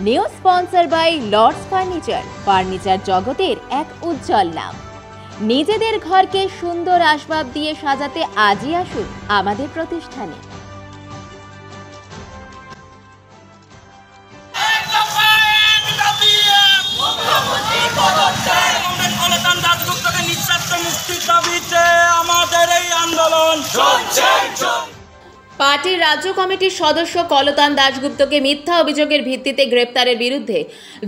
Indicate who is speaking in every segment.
Speaker 1: New sponsor by Lords furniture জগতের এক উজ্জ্বল নাম। নিজেদের ঘরকে সুন্দর আসবাব দিয়ে সাজাতে আজই আসুন আমাদের প্রতিষ্ঠানে। পার্টির রাজ্য কমিটির সদস্য কলতান দাশগুপ্তকে মিথ্যা অভিযোগের ভিত্তিতে গ্রেপ্তারের বিরুদ্ধে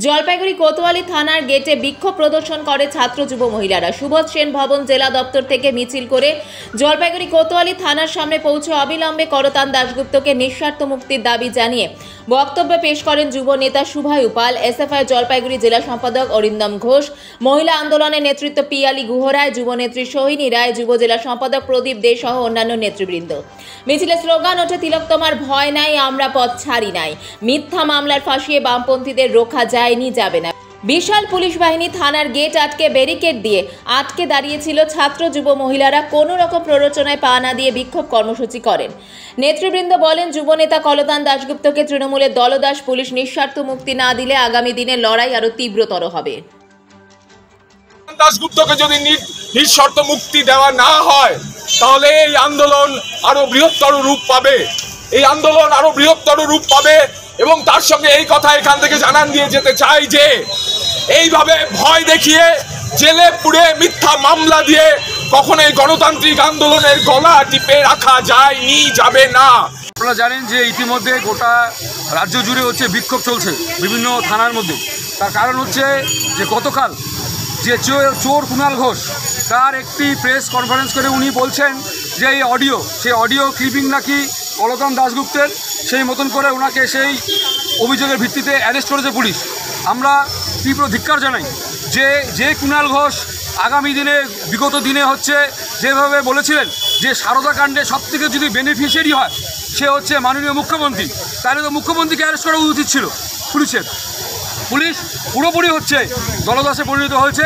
Speaker 1: জলপাইগুড়ি কোতোয়ালি থানার গেটে বিক্ষোভ প্রদর্শন করে ছাত্র যুব মহিলারা। সুবোধ সেন ভবন জেলা দপ্তর থেকে মিছিল করে জলপাইগুড়ি কোতোয়ালি থানার সামনে পৌঁছে অবিলম্বে কলতান দাশগুপ্তকে নিঃশর্ত মুক্তির দাবি জানিয়ে বক্তব্য পেশ করেন যুব নেতা শুভায়ু পাল, এসএফআই জলপাইগুড়ি জেলা সম্পাদক অরিন্দম ঘোষ, মহিলা আন্দোলনের নেতৃত্ব পিয়ালি গুহরায়, যুবনেত্রী সোহিনী রায়, যুব জেলা সম্পাদক প্রদীপ দে সহ অন্যান্য নেতৃবৃন্দ। মিছিলে স্লোগান ওঠে, তিলক তোমার ভয় নাই, আমরা পথ ছাড়ি নাই, মিথ্যা মামলার ফাঁসিয়ে বামপন্থীদের রোখা যায়নি, যাবে না। বিশাল পুলিশ বাহিনী থানার গেট আটকে ব্যারিকেড দিয়ে আটকে দাঁড়িয়েছিল। ছাত্র যুব মহিলারা কোনো রকম প্ররোচনায় পা না দিয়ে বিক্ষোভ কর্মসূচি করেন। নেতৃবৃন্দ বলেন, যুবনেতা কলতান দাশগুপ্তকে তৃণমূলের দলদাস পুলিশ নিঃশর্ত মুক্তি না দিলে আগামী দিনে লড়াই আরো তীব্রতর হবে।
Speaker 2: দাশগুপ্তকে যদি নিঃশর্ত মুক্তি দেওয়া না হয় তাহলে এই আন্দোলন আরো বৃহত্তর রূপ পাবে, এবং তার সঙ্গে এই কথা এখান থেকে জানান দিয়ে যেতে চাই যে এইভাবে ভয় দেখিয়ে জেলে পুড়ে মিথ্যা মামলা দিয়ে কখনোই গণতান্ত্রিক আন্দোলনের গলা টিপে রাখা যায়নি, যাবে না।
Speaker 3: আপনারা জানেন যে ইতিমধ্যে গোটা রাজ্য জুড়ে বিক্ষোভ চলছে বিভিন্ন থানার মধ্যে। তার কারণ হচ্ছে যে গতকাল যে চোর কুণাল ঘোষ তার একটি প্রেস কনফারেন্স করে উনি বলছেন যে সেই অডিও ক্লিপিং নাকি কলতান দাশগুপ্তের, সেই মতন করে ওনাকে সেই অভিযোগের ভিত্তিতে অ্যারেস্ট করেছে পুলিশ। আমরা তীব্র ধিক্কার জানাই যে কুণাল ঘোষ আগামী দিনে বিগত দিনে যেভাবে বলেছিলেন যে সারদা কাণ্ডে সবথেকে যদি বেনিফিশিয়ারি হয় সে হচ্ছে মাননীয় মুখ্যমন্ত্রী, তাহলে তো মুখ্যমন্ত্রীকে অ্যারেস্ট করা উচিত ছিল পুলিশের। পুলিশ পুরোপুরি দলদাসে পরিণত হয়েছে।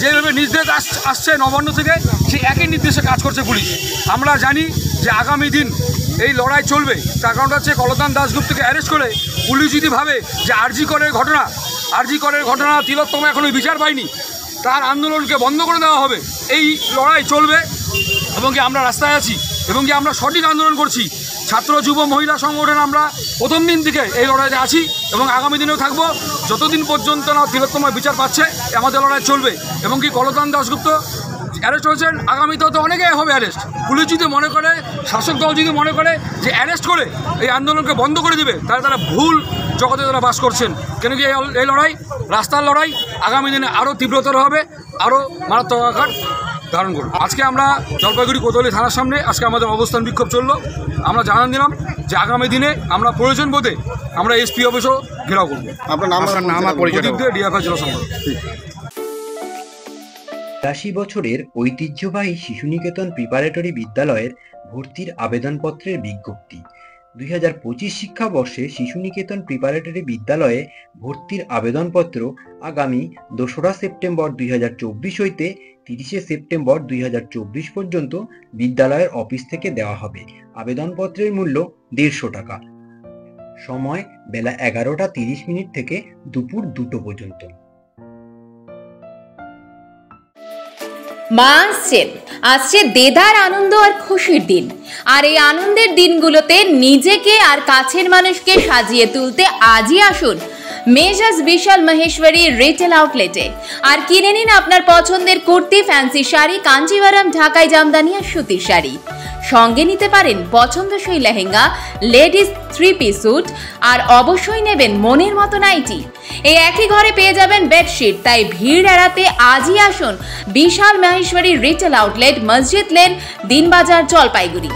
Speaker 3: যেভাবে নির্দেশ আসছে নবান্ন থেকে, সেই একই নির্দেশে কাজ করছে পুলিশ। আমরা জানি যে আগামী দিন এই লড়াই চলবে। তার কারণটা হচ্ছে কলতান দাশগুপ্তকে অ্যারেস্ট করে পুলিশ যদি ভাবে যে আরজি করের ঘটনা তিলোত্তমা এখনো বিচার পায়নি, তার আন্দোলনকে বন্ধ করে দেওয়া হবে। এই লড়াই চলবে এবং আমরা রাস্তায় আছি এবং আমরা সঠিক আন্দোলন করছি। ছাত্র যুব মহিলা সংগঠন আমরা প্রথম দিন থেকে এই লড়াইতে আছি এবং আগামী দিনেও থাকবো। যতদিন পর্যন্ত না তিলোত্তমার বিচার পাচ্ছে আমাদের লড়াই চলবে। এবং কলতান দাশগুপ্ত অ্যারেস্ট হয়েছেন, আগামীতেও তো অনেকেই হবে অ্যারেস্ট। পুলিশ যদি মনে করে, শাসক দল যদি মনে করে যে অ্যারেস্ট করে এই আন্দোলনকে বন্ধ করে দেবে, তাহলে তারা ভুল জগতে তারা বাস করছেন। কেন কি এই লড়াই, রাস্তার লড়াই আগামী দিনে আরও তীব্রতর হবে, আরও মারাত্মক আকার ধারণ করবে। আজকে আমরা জলপাইগুড়ি কোতোয়ালি থানার সামনে আমাদের অবস্থান বিক্ষোভ চললো। আমরা জানান দিলাম যে আগামী দিনে আমরা প্রয়োজন বোধে আমরা এসপি অফিসও ঘেরাও করবো।
Speaker 4: আপনার নাম
Speaker 3: ডিএফআই জেলা সম্পাদক।
Speaker 5: ৮০ বছরের ঐতিহ্যবাহী শিশুনিকেতন প্রিপারেটরি বিদ্যালয়ের ভর্তির আবেদনপত্রের বিজ্ঞপ্তি। ২০২৫ শিক্ষাবর্ষে শিশুনিকেতন প্রিপারেটরি বিদ্যালয়ে ভর্তির আবেদনপত্র আগামী ২রা সেপ্টেম্বর ২০২৪ হইতে ৩০শে সেপ্টেম্বর ২০২৪ পর্যন্ত বিদ্যালয়ের অফিস থেকে দেওয়া হবে। আবেদনপত্রের মূল্য ১৫০ টাকা। সময় বেলা ১১টা ৩০ থেকে দুপুর ২টো পর্যন্ত।
Speaker 1: মা আসছে দেদার আনন্দ আর খুশির দিন। আর এই আনন্দের দিনগুলোতে নিজেকে আর কাছের মানুষকে সাজিয়ে তুলতে আজই আসুন মেজাজ বিশাল মহেশ্বরী রিটেল আউটলেটে আর কিনে নিন আপনার পছন্দের কুর্তি, ফ্যান্সি শাড়ি, কাঞ্জিভারাম, ঢাকাই জামদানি আর সুতির শাড়ি। সঙ্গে নিতে পারেন পছন্দসই লেহেঙ্গা, লেডিস 3 পিস স্যুট আর অবশ্যই নেবেন মনের মতো নাইটি। এই একই ঘরে পেয়ে যাবেন বেডশিট। তাই ভিড় এড়াতে আজই আসুন বিশাল মহেশ্বরী রিটেল আউটলেট, মসজিদ লেন, দিনবাজার, জলপাইগুড়ি।